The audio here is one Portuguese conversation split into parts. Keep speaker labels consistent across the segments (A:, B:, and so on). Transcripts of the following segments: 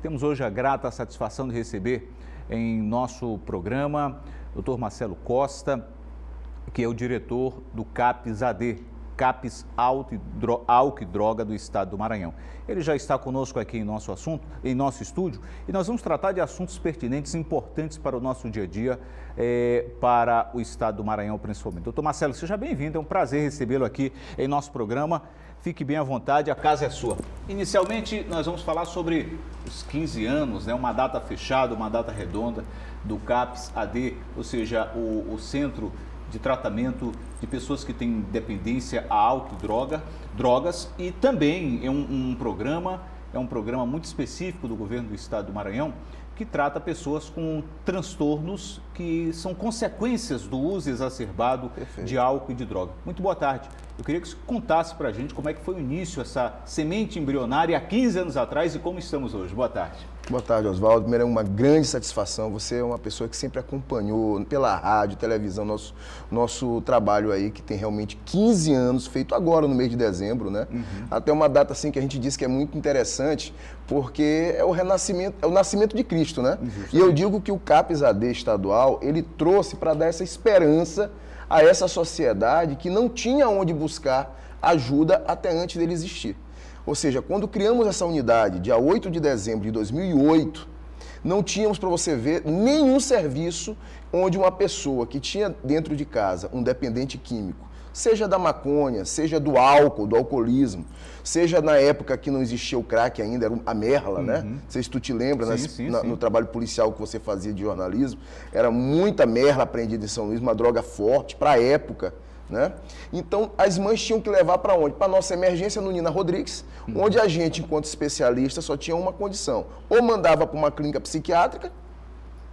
A: Temos hoje a grata satisfação de receber em nosso programa o Dr. Marcelo Costa, que é o diretor do CAPS-AD, CAPS Álcool e Droga do Estado do Maranhão. Ele já está conosco aqui em nosso estúdio, e nós vamos tratar de assuntos pertinentes, importantes para o nosso dia a dia, para o Estado do Maranhão principalmente. Doutor Marcelo, seja bem-vindo, é um prazer recebê-lo aqui em nosso programa. Fique bem à vontade, a casa é sua. Inicialmente, nós vamos falar sobre os 15 anos, uma data fechada, uma data redonda do CAPS-AD, ou seja, o Centro de Tratamento de Pessoas que têm dependência a álcool e drogas, e também é um programa muito específico do governo do Estado do Maranhão, que trata pessoas com transtornos que são consequências do uso exacerbado de álcool e de droga. Muito boa tarde. Eu queria que você contasse para a gente como é que foi o início, essa semente embrionária há 15 anos atrás e como estamos hoje. Boa tarde.
B: Boa tarde, Oswaldo. Primeiro, é uma grande satisfação. Você é uma pessoa que sempre acompanhou pela rádio, televisão, nosso trabalho aí, que tem realmente 15 anos, feito agora no mês de dezembro, né? Até uma data assim que a gente diz que é muito interessante, porque é o nascimento de Cristo, né? E eu digo que o CAPS-AD estadual, ele trouxe para dar essa esperança a essa sociedade que não tinha onde buscar ajuda até antes dele existir. Ou seja, quando criamos essa unidade, dia 8 de dezembro de 2008, não tínhamos, para você ver, nenhum serviço onde uma pessoa que tinha dentro de casa um dependente químico, seja da maconha, seja do álcool, do alcoolismo, seja na época que não existia o crack ainda, era a merla, né? Não sei se tu te lembra,
A: sim.
B: No trabalho policial que você fazia de jornalismo, era muita merla apreendida em São Luís, uma droga forte para a época, né? Então, as mães tinham que levar para onde? Para a nossa emergência no Nina Rodrigues, onde a gente, enquanto especialista, só tinha uma condição. Ou mandava para uma clínica psiquiátrica,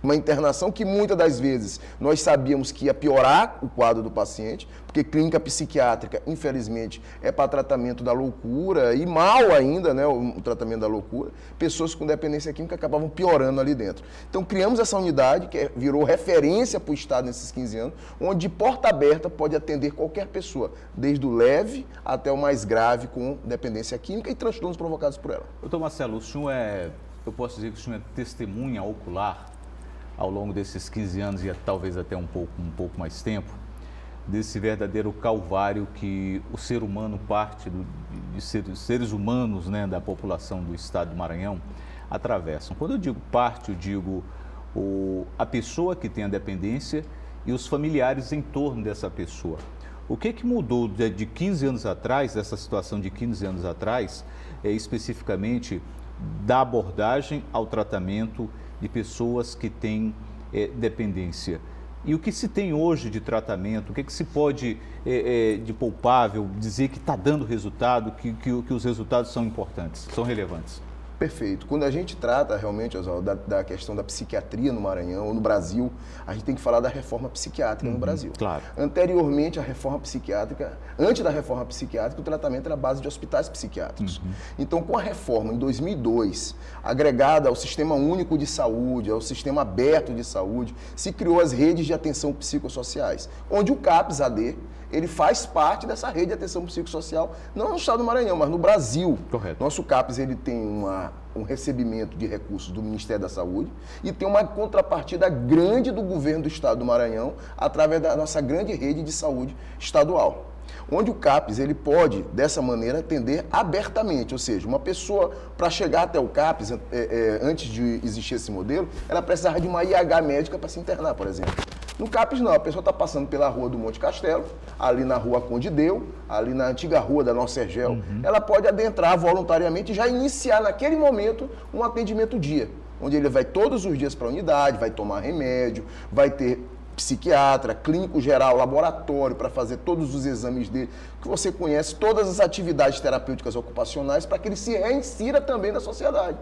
B: uma internação que muitas das vezes nós sabíamos que ia piorar o quadro do paciente, porque clínica psiquiátrica, infelizmente, é para tratamento da loucura e mal ainda, né, o tratamento da loucura. Pessoas com dependência química acabavam piorando ali dentro. Então, criamos essa unidade que virou referência para o Estado nesses 15 anos, onde de porta aberta pode atender qualquer pessoa, desde o leve até o mais grave com dependência química e transtornos provocados por ela.
A: Doutor Marcelo, o senhor eu posso dizer que o senhor é testemunha ocular ao longo desses 15 anos e talvez até um pouco mais tempo, desse verdadeiro calvário que o ser humano, parte de seres humanos, né, da população do Estado do Maranhão, atravessam. Quando eu digo parte, eu digo a pessoa que tem a dependência e os familiares em torno dessa pessoa. O que mudou de 15 anos atrás, dessa situação de 15 anos atrás, especificamente da abordagem ao tratamento de pessoas que têm dependência? E o que se tem hoje de tratamento? O que se pode, de palpável, dizer que está dando resultado, que os resultados são importantes, são relevantes?
B: Perfeito. Quando a gente trata realmente, Oswaldo, da questão da psiquiatria no Maranhão ou no Brasil, a gente tem que falar da reforma psiquiátrica no Brasil.
A: Claro.
B: Anteriormente, antes da reforma psiquiátrica, o tratamento era à base de hospitais psiquiátricos. Então, com a reforma em 2002, agregada ao Sistema Único de Saúde, ao Sistema Aberto de Saúde, se criou as redes de atenção psicossociais, onde o CAPS-AD, ele faz parte dessa rede de atenção psicossocial, não no Estado do Maranhão, mas no Brasil.
A: Correto.
B: Nosso CAPS, ele tem um recebimento de recursos do Ministério da Saúde e tem uma contrapartida grande do governo do Estado do Maranhão através da nossa grande rede de saúde estadual, onde o CAPS ele pode, dessa maneira, atender abertamente, ou seja, uma pessoa, para chegar até o CAPS, antes de existir esse modelo, ela precisava de uma IH médica para se internar, por exemplo. No CAPS não, a pessoa está passando pela rua do Monte Castelo, ali na rua Conde Deu, ali na antiga rua da Nossa Sergel, ela pode adentrar voluntariamente e já iniciar naquele momento um atendimento dia, onde ele vai todos os dias para a unidade, vai tomar remédio, vai ter psiquiatra, clínico geral, laboratório para fazer todos os exames dele, que você conhece, todas as atividades terapêuticas ocupacionais para que ele se reinsira também na sociedade.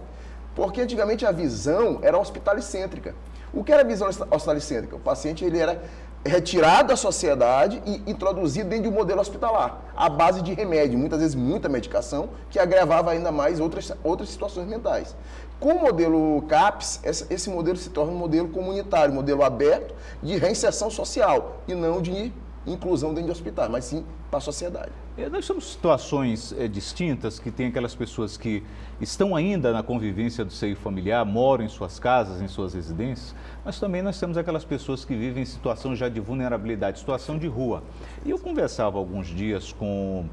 B: Porque antigamente a visão era hospitalicêntrica. O que era a visão hospitalicêntrica? O paciente ele era retirado da sociedade e introduzido dentro de um modelo hospitalar, à base de remédio, muitas vezes muita medicação, que agravava ainda mais outras situações mentais. Com o modelo CAPS, esse modelo se torna um modelo comunitário, um modelo aberto de reinserção social, e não de inclusão dentro de hospitais, mas sim para a sociedade.
A: Nós temos situações distintas, que tem aquelas pessoas que estão ainda na convivência do seio familiar, moram em suas casas, em suas residências, mas também nós temos aquelas pessoas que vivem em situação já de vulnerabilidade, situação de rua. E eu conversava alguns dias com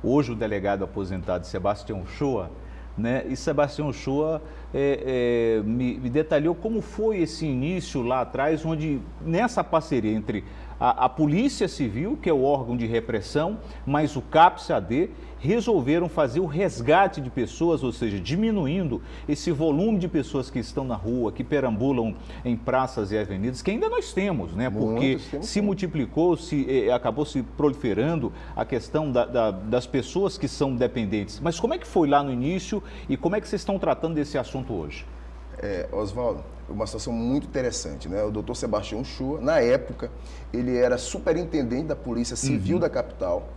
A: hoje o delegado aposentado Sebastião Uchoa, né? E Sebastião Uchoa me detalhou como foi esse início lá atrás, onde nessa parceria entre a Polícia Civil, que é o órgão de repressão, mas o CAPS-AD, resolveram fazer o resgate de pessoas, ou seja, diminuindo esse volume de pessoas que estão na rua, que perambulam em praças e avenidas, que ainda nós temos, né? Porque se multiplicou, acabou se proliferando a questão das pessoas que são dependentes. Mas como é que foi lá no início e como é que vocês estão tratando desse assunto hoje?
B: Oswaldo, uma situação muito interessante, né? O doutor Sebastião Uchoa, na época, ele era superintendente da Polícia Civil da capital.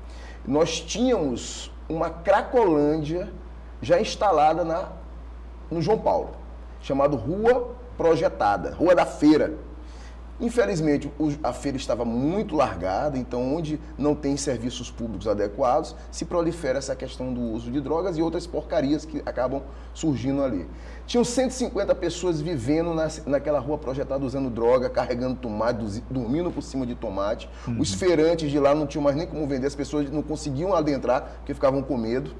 B: Nós tínhamos uma Cracolândia já instalada no João Paulo, chamado Rua Projetada, Rua da Feira. Infelizmente, a feira estava muito largada, então onde não tem serviços públicos adequados, se prolifera essa questão do uso de drogas e outras porcarias que acabam surgindo ali. Tinham 150 pessoas vivendo naquela rua projetada usando droga, carregando tomate, dormindo por cima de tomate. Os feirantes de lá não tinham mais nem como vender, as pessoas não conseguiam adentrar porque ficavam com medo.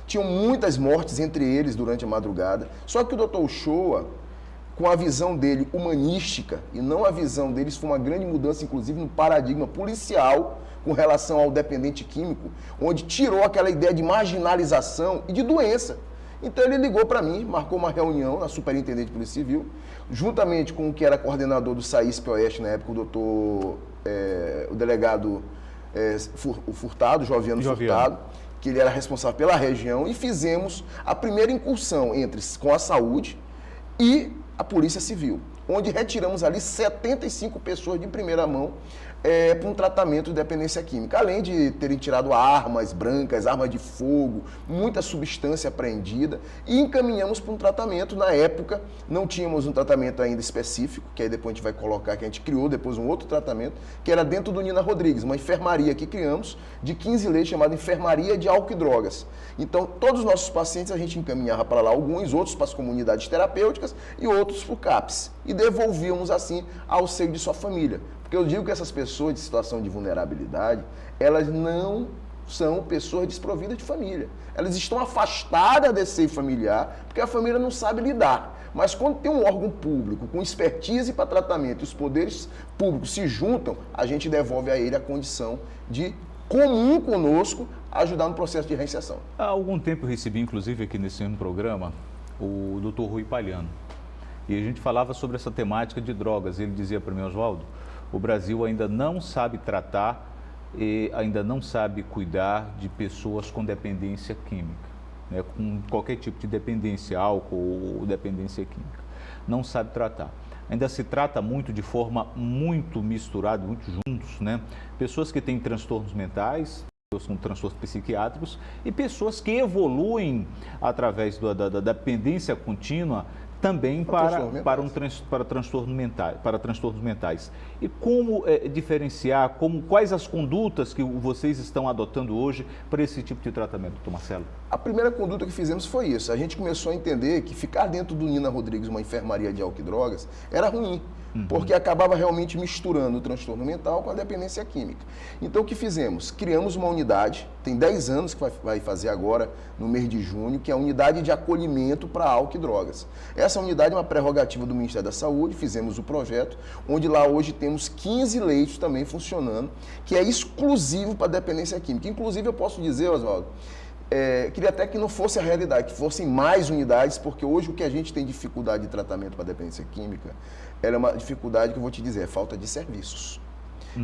B: Tinham muitas mortes entre eles durante a madrugada. Só que o doutor Uchoa, com a visão dele humanística, e não a visão deles, foi uma grande mudança, inclusive, no paradigma policial com relação ao dependente químico, onde tirou aquela ideia de marginalização e de doença. Então ele ligou para mim, marcou uma reunião na Superintendente de Polícia Civil, juntamente com o que era coordenador do SAISP Oeste na época, o delegado Furtado, Joviano Furtado, que ele era responsável pela região, e fizemos a primeira incursão com a saúde e a Polícia Civil, onde retiramos ali 75 pessoas de primeira mão para um tratamento de dependência química, além de terem tirado armas brancas, armas de fogo, muita substância apreendida, e encaminhamos para um tratamento. Na época não tínhamos um tratamento ainda específico, que aí depois a gente vai colocar, que a gente criou depois um outro tratamento, que era dentro do Nina Rodrigues, uma enfermaria que criamos de 15 leitos, chamada Enfermaria de Álcool e Drogas. Então todos os nossos pacientes a gente encaminhava para lá, alguns, outros para as comunidades terapêuticas e outros para o CAPS, e devolvíamos assim ao seio de sua família. Porque eu digo que essas pessoas de situação de vulnerabilidade, elas não são pessoas desprovidas de família. Elas estão afastadas desse seio familiar, porque a família não sabe lidar. Mas quando tem um órgão público com expertise para tratamento e os poderes públicos se juntam, a gente devolve a ele a condição de, comum conosco, ajudar no processo de reinserção.
A: Há algum tempo eu recebi, inclusive, aqui nesse mesmo programa, o Dr. Rui Palhano. E a gente falava sobre essa temática de drogas. Ele dizia para mim, Oswaldo, o Brasil ainda não sabe tratar e ainda não sabe cuidar de pessoas com dependência química, né? Com qualquer tipo de dependência, álcool ou dependência química. Não sabe tratar. Ainda se trata muito de forma muito misturada, muito juntos, né? Pessoas que têm transtornos mentais, pessoas com transtornos psiquiátricos e pessoas que evoluem através da dependência contínua também para transtornos mentais. E como diferenciar, quais as condutas que vocês estão adotando hoje para esse tipo de tratamento, doutor Marcelo?
B: A primeira conduta que fizemos foi isso. A gente começou a entender que ficar dentro do Nina Rodrigues, uma enfermaria de álcool e drogas, era ruim. Porque acabava realmente misturando o transtorno mental com a dependência química. Então o que fizemos? Criamos uma unidade, tem 10 anos que vai fazer agora, no mês de junho, que é a unidade de acolhimento para álcool e drogas. Essa unidade é uma prerrogativa do Ministério da Saúde, fizemos o projeto, onde lá hoje temos 15 leitos também funcionando, que é exclusivo para dependência química. Inclusive eu posso dizer, Oswaldo, queria até que não fosse a realidade, que fossem mais unidades, porque hoje o que a gente tem dificuldade de tratamento para dependência química, ela é uma dificuldade que eu vou te dizer, é falta de serviços.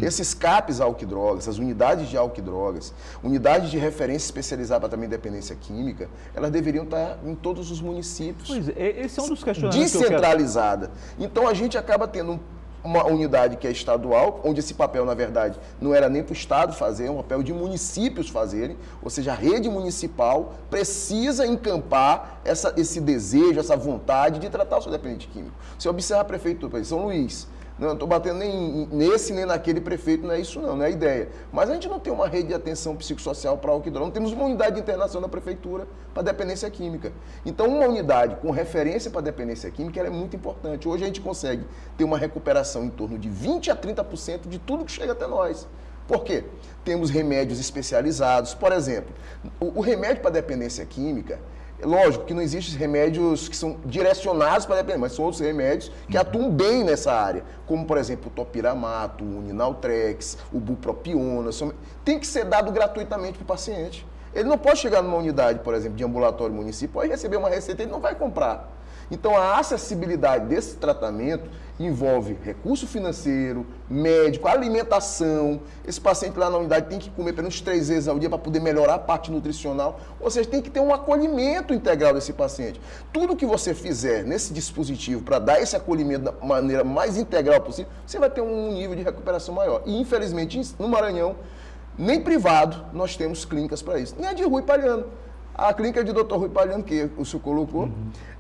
B: Esses CAPs álcool e drogas, as unidades de álcool e drogas, unidades de referência especializada para também dependência química, elas deveriam estar em todos os municípios.
A: Pois é, esse é um dos questionamentos.
B: Descentralizada. Então a gente acaba tendo uma unidade que é estadual, onde esse papel, na verdade, não era nem para o Estado fazer, é um papel de municípios fazerem, ou seja, a rede municipal precisa encampar esse desejo, essa vontade de tratar o seu dependente químico. Você observa a prefeitura, São Luís, Não estou batendo nem nesse nem naquele prefeito, não é isso não é a ideia. Mas a gente não tem uma rede de atenção psicossocial para álcool e droga, não temos uma unidade de internação da prefeitura para dependência química. Então, uma unidade com referência para dependência química ela é muito importante. Hoje a gente consegue ter uma recuperação em torno de 20% a 30% de tudo que chega até nós. Por quê? Temos remédios especializados. Por exemplo, o remédio para dependência química, lógico que não existem remédios que são direcionados para a dependência, mas são outros remédios que atuam bem nessa área, como, por exemplo, o topiramato, o Uninaltrex, o bupropiona. Tem que ser dado gratuitamente para o paciente. Ele não pode chegar numa unidade, por exemplo, de ambulatório municipal e receber uma receita, ele não vai comprar. Então, a acessibilidade desse tratamento envolve recurso financeiro, médico, alimentação. Esse paciente lá na unidade tem que comer pelo menos 3 vezes ao dia para poder melhorar a parte nutricional. Ou seja, tem que ter um acolhimento integral desse paciente. Tudo que você fizer nesse dispositivo para dar esse acolhimento da maneira mais integral possível, você vai ter um nível de recuperação maior. E, infelizmente, no Maranhão, nem privado nós temos clínicas para isso. Nem a de Rui Paliano. A clínica de Dr. Rui Paliano, que o senhor colocou,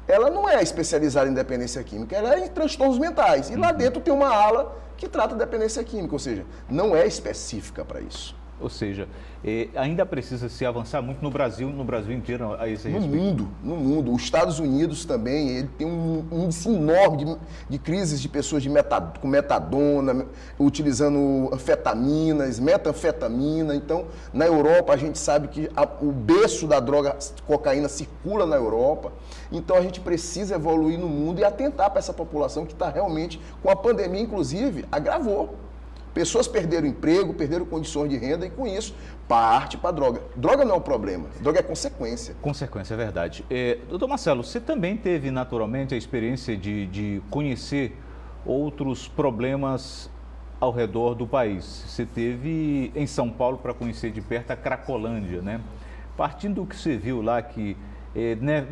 B: ela não é especializada em dependência química, ela é em transtornos mentais. E lá dentro tem uma ala que trata dependência química, ou seja, não é específica para isso.
A: Ou seja, ainda precisa se avançar muito no Brasil inteiro a esse respeito.
B: No mundo. Os Estados Unidos também, ele tem um índice enorme de crises de pessoas com metadona, utilizando anfetaminas, metanfetamina. Então, na Europa, a gente sabe que o berço da droga cocaína circula na Europa. Então, a gente precisa evoluir no mundo e atentar para essa população que está realmente, com a pandemia, inclusive, agravou. Pessoas perderam emprego, perderam condições de renda e, com isso, parte para a droga. Droga não é o problema, droga é consequência.
A: Consequência, é verdade. Doutor Marcelo, você também teve, naturalmente, a experiência de conhecer outros problemas ao redor do país. Você teve em São Paulo para conhecer de perto a Cracolândia, né? Partindo do que você viu lá, que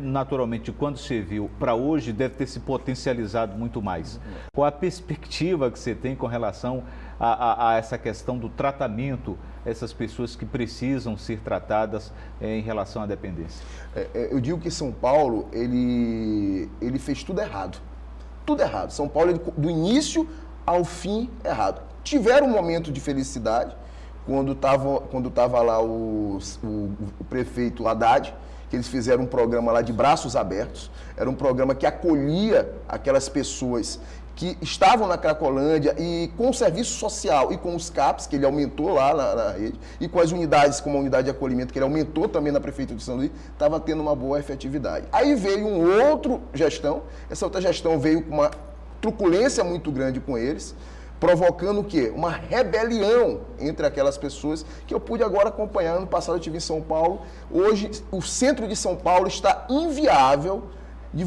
A: naturalmente, quando você viu para hoje, deve ter se potencializado muito mais. Qual a perspectiva que você tem com relação a essa questão do tratamento, essas pessoas que precisam ser tratadas em relação à dependência?
B: Eu digo que São Paulo, ele fez tudo errado. Tudo errado. São Paulo, do início ao fim, errado. Tiveram um momento de felicidade, quando estava lá o prefeito Haddad, que eles fizeram um programa lá de braços abertos. Era um programa que acolhia aquelas pessoas que estavam na Cracolândia e com o serviço social e com os CAPs, que ele aumentou lá na rede, e com as unidades, como a unidade de acolhimento, que ele aumentou também na Prefeitura de São Luís, estava tendo uma boa efetividade. Aí veio uma outra gestão, essa outra gestão veio com uma truculência muito grande com eles, provocando o quê? Uma rebelião entre aquelas pessoas que eu pude agora acompanhar. Ano passado eu estive em São Paulo. Hoje, o centro de São Paulo está inviável de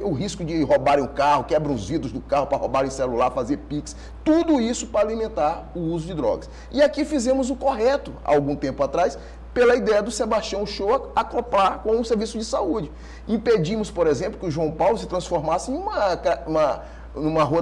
B: o risco de roubarem o carro, quebram os vidros do carro para roubarem celular, fazer Pix. Tudo isso para alimentar o uso de drogas. E aqui fizemos o correto, há algum tempo atrás, pela ideia do Sebastião Show acoplar com o serviço de saúde. Impedimos, por exemplo, que o João Paulo se transformasse em numa rua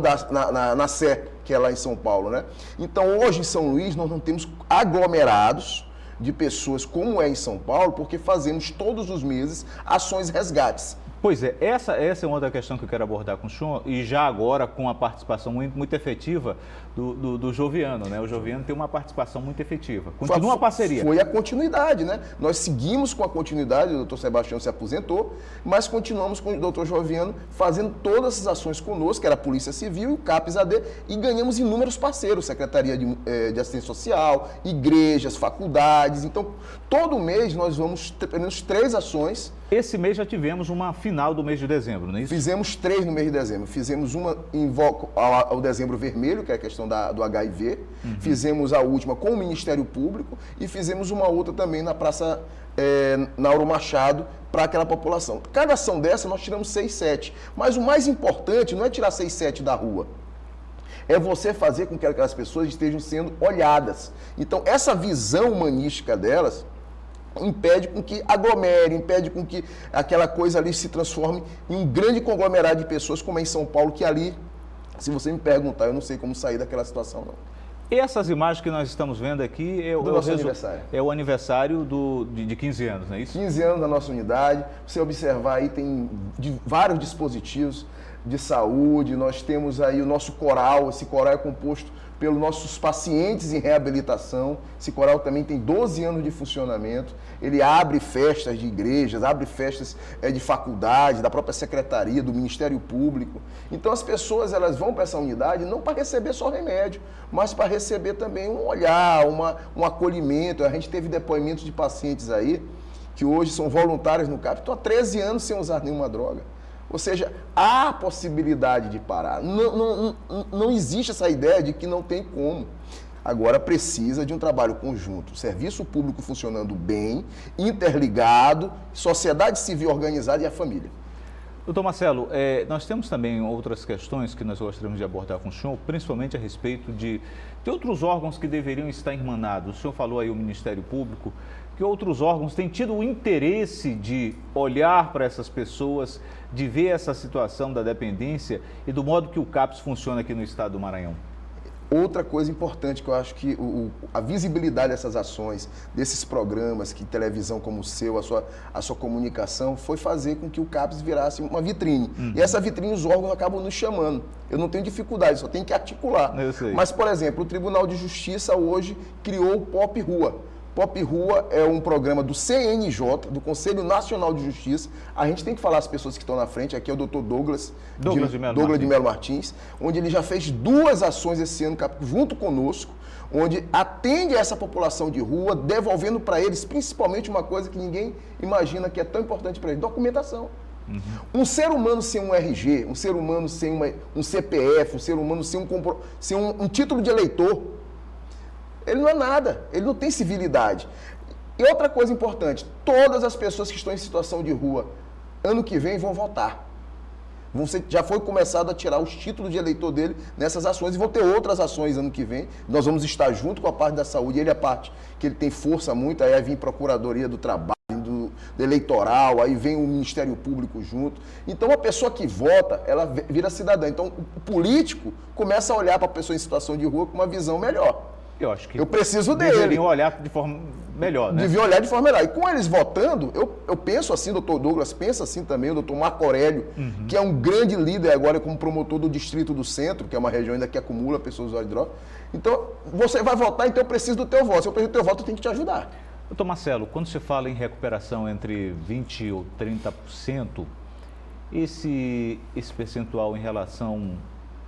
B: na Sé, que é lá em São Paulo, né? Então, hoje em São Luís, nós não temos aglomerados de pessoas como é em São Paulo, porque fazemos todos os meses ações resgates.
A: Pois é, essa é uma da questão que eu quero abordar com o senhor, e já agora com a participação muito efetiva do Joviano, né? O Joviano tem uma participação muito efetiva. Continua a parceria.
B: Foi a continuidade, né? Nós seguimos com a continuidade, o doutor Sebastião se aposentou, mas continuamos com o doutor Joviano fazendo todas essas ações conosco, que era a Polícia Civil e o CAPS-AD, e ganhamos inúmeros parceiros, Secretaria de Assistência Social, igrejas, faculdades. Então, todo mês nós vamos ter pelo menos 3 ações.
A: Esse mês já tivemos uma final do mês de dezembro, não é isso?
B: Fizemos 3 no mês de dezembro. Fizemos uma ao dezembro vermelho, que é a questão do HIV. Fizemos a última com o Ministério Público e fizemos uma outra também na Praça Nauro Machado para aquela população. Cada ação dessa nós tiramos 6, 7. Mas o mais importante não é tirar 6, 7 da rua. É você fazer com que aquelas pessoas estejam sendo olhadas. Então, essa visão humanística delas impede com que aglomere, impede com que aquela coisa ali se transforme em um grande conglomerado de pessoas, como é em São Paulo, que ali, se você me perguntar, eu não sei como sair daquela situação, não.
A: Essas imagens que nós estamos vendo aqui é o aniversário de 15 anos, não é isso?
B: 15 anos da nossa unidade. Você observar aí, tem vários dispositivos de saúde. Nós temos aí o nosso coral. Esse coral é composto pelos nossos pacientes em reabilitação. Esse coral também tem 12 anos de funcionamento. Ele abre festas de igrejas, abre festas de faculdade, da própria secretaria, do Ministério Público. Então as pessoas elas vão para essa unidade não para receber só remédio, mas para receber também um olhar, um acolhimento. A gente teve depoimentos de pacientes aí que hoje são voluntários no CAPS, estão há 13 anos sem usar nenhuma droga. Ou seja, há possibilidade de parar. Não existe essa ideia de que não tem como. Agora precisa de um trabalho conjunto. Serviço público funcionando bem, interligado, sociedade civil organizada e a família.
A: Doutor Marcelo, nós temos também outras questões que nós gostaríamos de abordar com o senhor, principalmente a respeito de outros órgãos que deveriam estar irmanados. O senhor falou aí o Ministério Público, que outros órgãos têm tido o interesse de olhar para essas pessoas, de ver essa situação da dependência e do modo que o CAPS funciona aqui no estado do Maranhão.
B: Outra coisa importante que eu acho que a visibilidade dessas ações, desses programas, que televisão como o seu, a sua comunicação, foi fazer com que o CAPS virasse uma vitrine. E essa vitrine os órgãos acabam nos chamando. Eu não tenho dificuldade, só tenho que articular. Mas, por exemplo, o Tribunal de Justiça hoje criou o POP Rua. POP Rua é um programa do CNJ, do Conselho Nacional de Justiça. A gente tem que falar as pessoas que estão na frente. Aqui é o doutor Douglas de Melo Martins, onde ele já fez 2 ações esse ano junto conosco, onde atende a essa população de rua, devolvendo para eles principalmente uma coisa que ninguém imagina que é tão importante para eles: documentação. Um ser humano sem um RG, um ser humano sem um CPF, um ser humano sem um título de eleitor, ele não é nada, ele não tem civilidade. E outra coisa importante, todas as pessoas que estão em situação de rua, ano que vem vão votar. Já foi começado a tirar os títulos de eleitor dele nessas ações e vão ter outras ações ano que vem. Nós vamos estar junto com a parte da saúde, ele é a parte que ele tem força muito, aí vai vir Procuradoria do Trabalho, do Eleitoral, aí vem o Ministério Público junto. Então a pessoa que vota, ela vira cidadã. Então o político começa a olhar para a pessoa em situação de rua com uma visão melhor.
A: Eu acho que
B: eu preciso dele.
A: Deveriam olhar de forma melhor, né?
B: Deviam olhar de forma melhor. E com eles votando, eu penso assim, o doutor Douglas pensa assim também, o doutor Marco Aurélio, que é um grande líder agora como promotor do Distrito do Centro, que é uma região ainda que acumula pessoas usuárias de droga. Então, você vai votar, então eu preciso do teu voto. Se eu preciso do teu voto, eu tenho que te ajudar.
A: Doutor Marcelo, quando se fala em recuperação entre 20% ou 30%, esse percentual em relação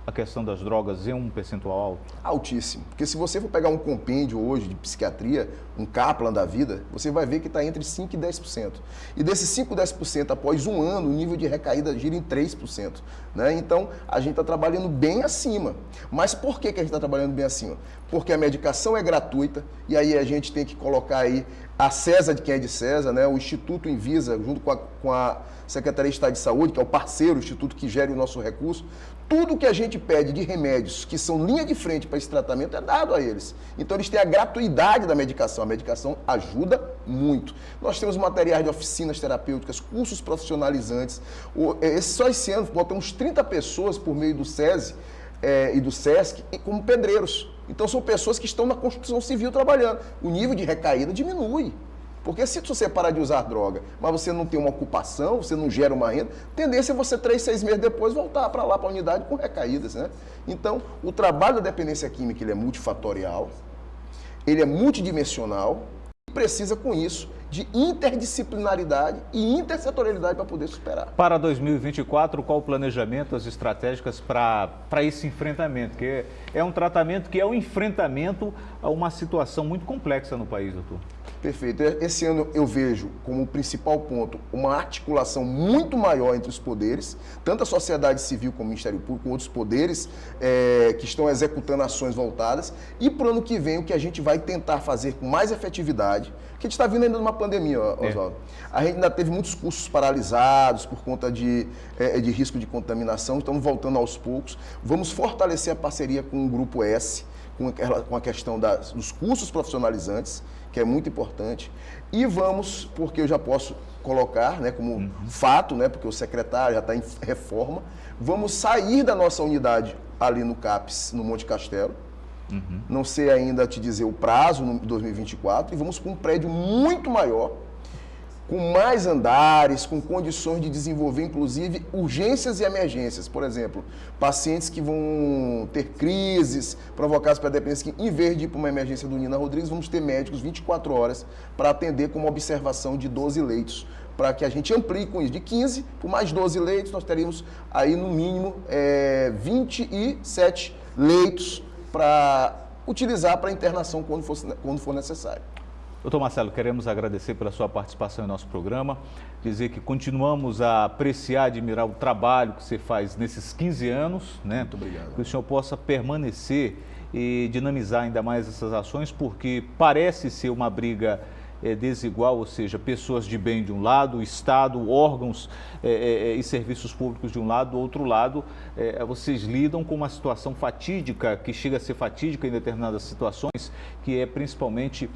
A: à questão das drogas é um percentual alto?
B: Altíssimo. Porque se você for pegar um compêndio hoje de psiquiatria, um Kaplan da vida, você vai ver que está entre 5% e 10%. E desses 5% e 10%, após um ano, o nível de recaída gira em 3%. Né? Então, a gente está trabalhando bem acima. Mas por que a gente está trabalhando bem acima? Porque a medicação é gratuita e aí a gente tem que colocar aí a César de quem é de César, né? O Instituto Invisa, junto com a Secretaria de Estado de Saúde, que é o parceiro, o instituto que gera o nosso recurso. Tudo que a gente pede de remédios que são linha de frente para esse tratamento é dado a eles. Então, eles têm a gratuidade da medicação. A medicação ajuda muito. Nós temos materiais de oficinas terapêuticas, cursos profissionalizantes. Só esse ano, botamos 30 pessoas por meio do SESI e do SESC como pedreiros. Então, são pessoas que estão na construção civil trabalhando. O nível de recaída diminui. Porque se você parar de usar droga, mas você não tem uma ocupação, você não gera uma renda, tendência é você 3, 6 meses depois voltar para lá, para a unidade com recaídas, né? Então, o trabalho da dependência química ele é multifatorial, ele é multidimensional e precisa, com isso, de interdisciplinaridade e intersetorialidade para poder superar.
A: Para 2024, qual o planejamento, as estratégicas para esse enfrentamento? Que é um tratamento que é um enfrentamento a uma situação muito complexa no país, doutor.
B: Perfeito. Esse ano eu vejo como principal ponto uma articulação muito maior entre os poderes, tanto a sociedade civil como o Ministério Público, com outros poderes que estão executando ações voltadas. E para o ano que vem, o que a gente vai tentar fazer com mais efetividade, que a gente está vindo ainda de uma pandemia, Oswaldo. A gente ainda teve muitos cursos paralisados por conta de risco de contaminação, estamos voltando aos poucos. Vamos fortalecer a parceria com o Grupo S, com a questão dos cursos profissionalizantes, que é muito importante. E vamos, porque eu já posso colocar, né, como fato, né, porque o secretário já está em reforma, vamos sair da nossa unidade ali no CAPS, no Monte Castelo, Não sei ainda te dizer o prazo, no 2024, e vamos para um prédio muito maior, com mais andares, com condições de desenvolver, inclusive, urgências e emergências. Por exemplo, pacientes que vão ter crises provocadas pela dependência, que em vez de ir para uma emergência do Nina Rodrigues, vamos ter médicos 24 horas para atender com uma observação de 12 leitos, para que a gente amplie com isso. De 15 por mais 12 leitos, nós teríamos aí, no mínimo, 27 leitos para utilizar para internação quando for necessário.
A: Doutor Marcelo, queremos agradecer pela sua participação em nosso programa, dizer que continuamos a apreciar, admirar o trabalho que você faz nesses 15 anos, né?
B: Muito obrigado.
A: Que o senhor possa permanecer e dinamizar ainda mais essas ações, porque parece ser uma briga desigual, ou seja, pessoas de bem de um lado, Estado, órgãos e serviços públicos de um lado, do outro lado, vocês lidam com uma situação fatídica, que chega a ser fatídica em determinadas situações, que é principalmente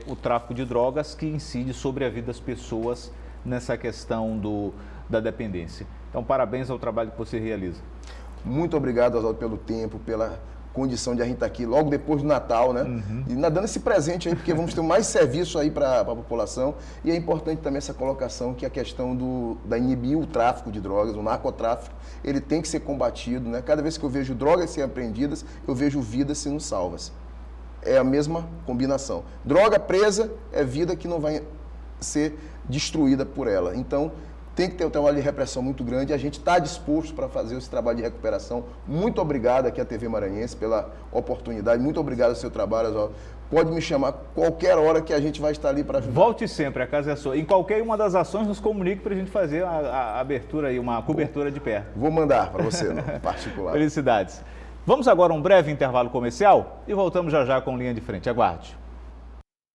A: o tráfico de drogas, que incide sobre a vida das pessoas nessa questão da dependência. Então, parabéns ao trabalho que você realiza.
B: Muito obrigado, Oswaldo, pelo tempo, pela condição de a gente estar aqui logo depois do Natal, né? E dando esse presente aí, porque vamos ter mais serviço aí para a população. E é importante também essa colocação que a questão da inibir o tráfico de drogas, o narcotráfico, ele tem que ser combatido, né? Cada vez que eu vejo drogas serem apreendidas, eu vejo vidas sendo salvas. É a mesma combinação. Droga presa é vida que não vai ser destruída por ela. Então, tem que ter um trabalho de repressão muito grande, a gente está disposto para fazer esse trabalho de recuperação. Muito obrigado aqui à TV Maranhense pela oportunidade, muito obrigado ao seu trabalho, Oswaldo. Pode me chamar qualquer hora que a gente vai estar ali para ajudar.
A: Volte sempre, a casa é sua. Em qualquer uma das ações, nos comunique para a gente fazer a abertura aí, uma cobertura de pé.
B: Vou mandar para você, no particular.
A: Felicidades. Vamos agora a um breve intervalo comercial e voltamos já já com Linha de Frente. Aguarde.